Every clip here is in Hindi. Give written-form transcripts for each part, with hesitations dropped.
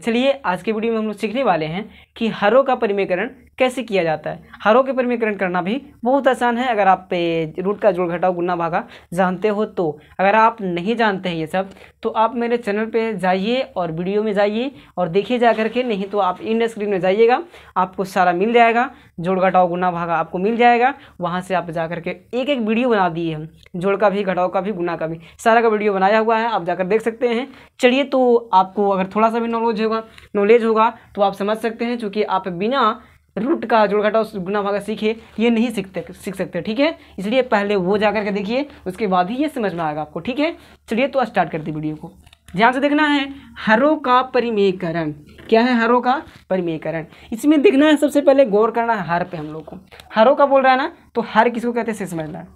चलिए आज के वीडियो में हम लोग सीखने वाले हैं कि हरों का परिमेयकरण कैसे किया जाता है। हरों के परिमेयकरण करना भी बहुत आसान है अगर आप रूट का जोड़ घटाव गुना भागा जानते हो तो। अगर आप नहीं जानते हैं ये सब तो आप मेरे चैनल पे जाइए और वीडियो में जाइए और देखिए जा करके, नहीं तो आप इन स्क्रीन में जाइएगा, आपको सारा मिल जाएगा, जोड़ घटाव गुना भागा आपको मिल जाएगा। वहाँ से आप जा करके एक एक वीडियो बना दिए हम, जोड़ का भी, घटाव का भी, गुना का भी, सारा का वीडियो बनाया हुआ है, आप जाकर देख सकते हैं। चलिए, तो आपको अगर थोड़ा सा भी नॉलेज होगा तो आप समझ सकते हैं, क्योंकि आप बिना रूट का जोड़ घटाव गुना भागा सीखे ये नहीं सीख सकते, ठीक है। इसलिए पहले वो जा करके देखिए, उसके बाद ही ये समझ में आएगा आपको, ठीक है। चलिए तो स्टार्ट करते वीडियो को, ध्यान से देखना है। हरों का परिमेयकरण क्या है? हरों का परिमेयकरण इसमें देखना है, सबसे पहले गौर करना है हर पे। हम लोग को हरों का बोल रहा है ना, तो हर किसको कहते हैं समझना है।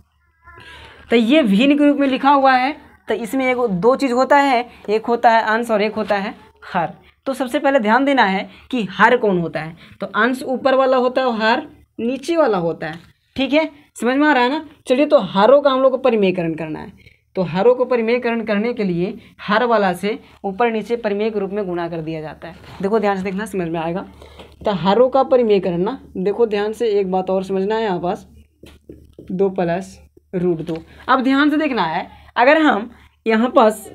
तो ये भिन्न के रूप में लिखा हुआ है, तो इसमें एक दो चीज़ होता है, एक होता है अंश और एक होता है हर। तो सबसे पहले ध्यान देना है कि हर कौन होता है। तो अंश ऊपर वाला होता है और हर नीचे वाला होता है, ठीक है, समझ में आ रहा है ना। चलिए, तो हरों का हम लोग को परिमेयकरण करना है। तो हरों को परिमेयकरण करने के लिए हर वाला से ऊपर नीचे परिमेय के रूप में गुणा कर दिया जाता है। देखो ध्यान से देखना, समझ में आएगा। तो हरों का परिमेयकरण ना, देखो ध्यान से, एक बात और समझना है यहाँ पास, 2 + √2। अब ध्यान से देखना है, अगर हम यहाँ पास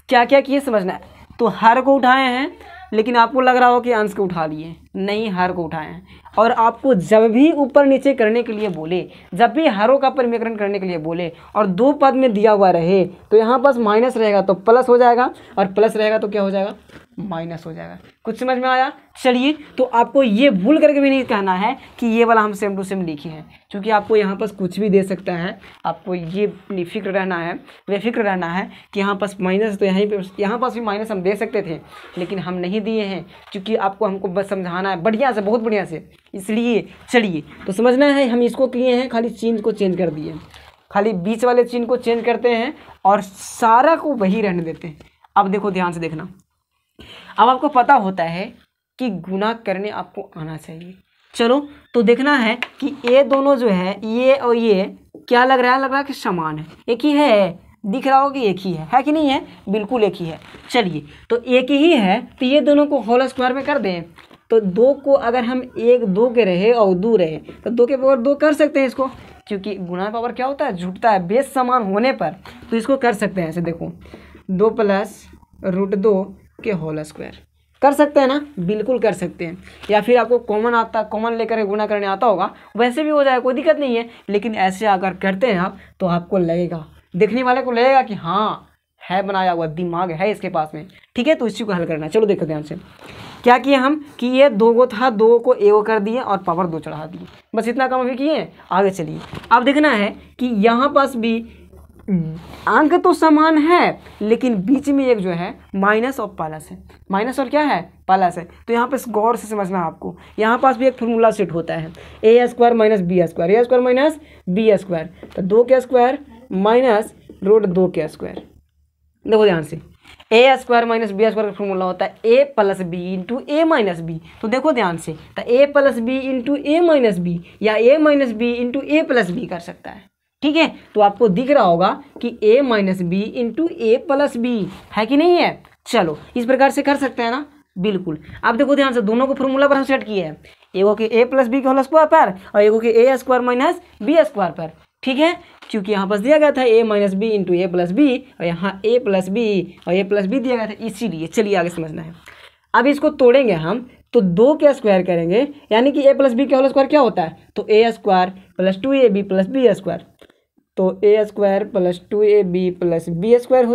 क्या क्या किए समझना है। तो हर को उठाए हैं, लेकिन आपको लग रहा हो कि अंश को उठा लिए, नहीं, हर को उठाए हैं। और आपको जब भी ऊपर नीचे करने के लिए बोले, जब भी हरों का परिमेयकरण करने के लिए बोले और 2 पद में दिया हुआ रहे, तो यहाँ पास माइनस रहेगा तो प्लस हो जाएगा, और प्लस रहेगा तो क्या हो जाएगा? माइनस हो जाएगा। कुछ समझ में आया? चलिए, तो आपको ये भूल करके भी नहीं कहना है कि ये वाला हम सेम टू सेम लिखे हैं, क्योंकि आपको यहाँ पास कुछ भी दे सकता है। आपको ये फिक्र रहना है, बेफिक्र रहना है कि यहाँ पास माइनस, तो यहाँ पास भी माइनस हम दे सकते थे, लेकिन हम नहीं दिए हैं, क्योंकि हमको बस समझाना है बढ़िया से, बहुत बढ़िया से, इसलिए। चलिए, तो समझना है, हम इसको किए हैं, खाली चिन्ह को चेंज कर दिए, खाली बीच वाले चिन्ह को चेंज करते हैं और सारा को वही रहने देते हैं। अब देखो ध्यान से देखना, अब आपको पता होता है कि गुना करने आपको आना चाहिए। चलो, तो देखना है कि ये दोनों जो है, ये और ये क्या लग रहा है कि समान है, एक ही है, दिख रहा हो कि एक ही है कि नहीं है? बिल्कुल एक ही है। चलिए, तो एक ही है, तो ये दोनों को होल स्क्वायर में कर दें। तो 2 को अगर हम 1 2 के रहे और 2 रहे, तो 2 के पावर 2 कर सकते हैं इसको, क्योंकि गुणा पावर क्या होता है? झूठता है, बेस समान होने पर। तो इसको कर सकते हैं ऐसे, देखो, 2 + √2 के होल स्क्वायर कर सकते हैं ना, बिल्कुल कर सकते हैं। या फिर आपको कॉमन लेकर गुणा करने आता होगा, वैसे भी हो जाएगा, कोई दिक्कत नहीं है। लेकिन ऐसे अगर करते हैं आप, तो आपको लगेगा, देखने वाले को लगेगा कि हाँ, है बनाया हुआ, दिमाग है इसके पास में, ठीक है। तो इसी को हल करना है। चलो देखो ध्यान से, क्या किए हम कि ये 2 को था, 2 को 1 कर दिए और पावर 2 चढ़ा दिए, बस इतना काम अभी किए। आगे चलिए, अब देखना है कि यहाँ पास भी अंक तो समान है, लेकिन बीच में एक जो है माइनस और प्लस है, माइनस और क्या है? प्लस है। तो यहाँ पे गौर से समझना है आपको, यहाँ पास भी एक फॉर्मूला सेट होता है, a² - b², a² - b²। तो 2 के स्क्वायर माइनस √2 के स्क्वायर। देखो ध्यान से, a² - b² का फॉर्मूला होता है a + b × a - b। तो देखो ध्यान से, तो a + b × a - b या a - b × a + b कर सकता है, ठीक है। तो आपको दिख रहा होगा कि a - b × a + b है कि नहीं है? चलो, इस प्रकार से कर सकते हैं ना, बिल्कुल। अब देखो ध्यान से, दोनों को फॉर्मूला पर हम सेट किए हैं, एगो के a + b के होल स्क्वायर पर और एगो के a² - b² पर, ठीक है। क्योंकि यहाँ पास दिया गया था a - b × a + b और यहाँ a + b और a + b दिया गया था, इसीलिए। चलिए आगे समझना है। अब इसको तोड़ेंगे हम, तो 2 के स्क्वायर करेंगे, यानी कि a + b के होल स्क्वायर क्या होता है? तो a² + 2ab + b²। तो a² + 2ab + b²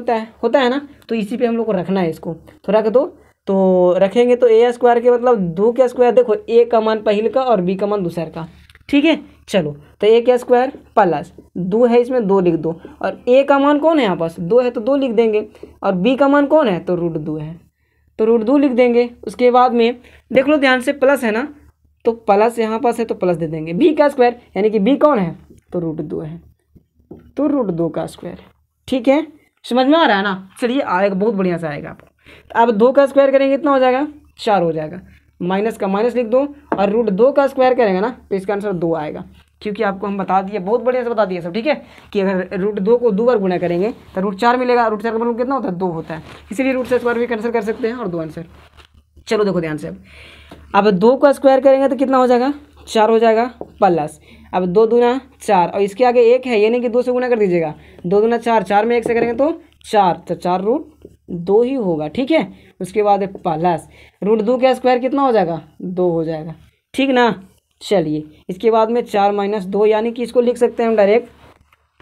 होता है ना। तो इसी पे हम लोग को रखना है, इसको तो रख दो। तो रखेंगे तो a² के मतलब 2 के स्क्वायर, देखो a का मान पहले का और b का मान दूसरे का, ठीक है। चलो, तो a के स्क्वायर प्लस 2 है, इसमें 2 लिख दो, और a का मान कौन है? यहाँ पास 2 है तो 2 लिख देंगे, और b का मान कौन है? तो √2 है, तो √2 लिख देंगे। उसके बाद में देख लो ध्यान से, प्लस है ना, तो प्लस यहाँ पास है तो प्लस दे देंगे। b का स्क्वायर यानी कि b कौन है? तो √2 है, तो √2 का स्क्वायर, ठीक है। समझ में आ रहा है ना? चलिए, आएगा, बहुत बढ़िया से आएगा आपको। अब 2 का स्क्वायर करेंगे, कितना हो जाएगा? 4 हो जाएगा, माइनस का माइनस लिख दो, और √2 का स्क्वायर करेंगे ना, तो इसका आंसर 2 आएगा, क्योंकि आपको हम बता दिए, बहुत बढ़िया से बता दिए सब, ठीक है, कि अगर √2 को 2 बार गुणा करेंगे तो √4 मिलेगा, √4 का मतलब कितना होता है? 2 होता है, इसीलिए √4 भी कैंसिल कर सकते हैं और 2 आंसर। चलो देखो ध्यान से, अब 2 का स्क्वायर करेंगे तो कितना हो जाएगा, 4 हो जाएगा, प्लस अब 2 दूना 4 और इसके आगे 1 है, ये नहीं कि 2 से गुना कर दीजिएगा, 2 दूना 4, 4 में 1 से करेंगे तो 4, तो 4√2 ही होगा, ठीक है। उसके बाद प्लस √2 का स्क्वायर कितना हो जाएगा, 2 हो जाएगा, ठीक ना। चलिए इसके बाद में 4 - 2, यानी कि इसको लिख सकते हैं हम डायरेक्ट,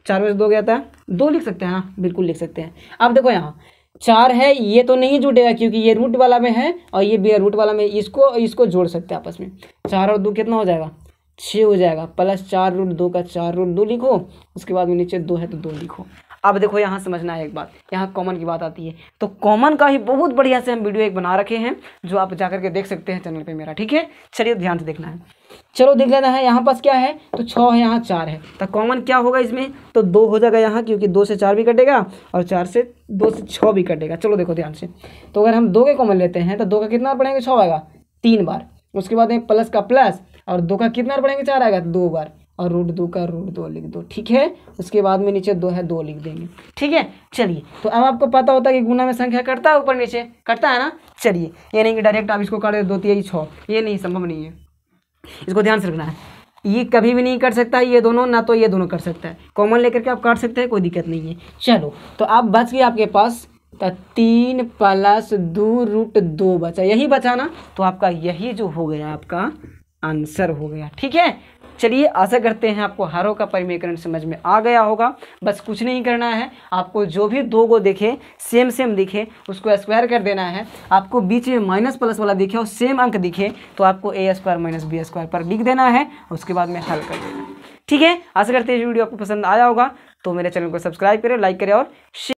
4 में से 2 गया था 2 लिख सकते हैं, हाँ बिल्कुल लिख सकते हैं। अब देखो यहाँ 4 है, ये तो नहीं जुड़ेगा क्योंकि ये रूट वाला में है और ये भी है रूट वाला में, इसको जोड़ सकते हैं आपस में। 4 और 2 कितना हो जाएगा, 6 हो जाएगा, प्लस 4√2 का 4√2 लिखो, उसके बाद में नीचे 2 है तो 2 लिखो। अब देखो यहाँ समझना है एक बात, यहाँ कॉमन की बात आती है, तो कॉमन का ही बहुत बढ़िया से हम वीडियो एक बना रखे हैं जो आप जाकर के देख सकते हैं चैनल पे मेरा, ठीक है। चलिए ध्यान से देखना है, चलो देख लेना है। यहाँ पास क्या है, तो 6 है, यहाँ 4 है, तो कॉमन क्या होगा इसमें, तो 2 हो जाएगा यहाँ, क्योंकि 2 से 4 भी कटेगा और 2 से 6 भी कटेगा। चलो देखो ध्यान से, तो अगर हम 2 के कॉमन लेते हैं तो 2 का कितना पढ़ेंगे, 6 आएगा 3 बार, उसके बाद में प्लस का प्लस और 2 का कितना पढ़ेंगे, 4 आएगा 2 बार, और √2 का √2 लिख दो, ठीक है। उसके बाद में नीचे 2 है 2 लिख देंगे, ठीक है। चलिए तो अब आपको पता होता है कि गुना में संख्या कटता है, ऊपर नीचे कटता है ना। चलिए ये नहीं कि डायरेक्ट आप इसको काट दे 2 3 6, ये नहीं, संभव नहीं है, इसको ध्यान से रखना है। ये कभी भी नहीं कर सकता ये दोनों, ना तो ये दोनों कर सकता है, कॉमन लेकर के आप काट सकते हैं, कोई दिक्कत नहीं है। चलो तो आप बच गए आपके पास, तो 3 + 2√2 बचा, यही बचा ना, तो आपका यही जो हो गया आपका आंसर हो गया, ठीक है। चलिए आशा करते हैं आपको हरों का परिमीकरण समझ में आ गया होगा। बस कुछ नहीं करना है, आपको जो भी 2 को दिखे सेम दिखे उसको स्क्वायर कर देना है। आपको बीच में माइनस प्लस वाला दिखे और सेम अंक दिखे तो आपको a² - b² पर लिख देना है, उसके बाद में हल कर देना है, ठीक है। आशा करते हैं वीडियो आपको पसंद आया होगा, तो मेरे चैनल को सब्सक्राइब करें, लाइक करें और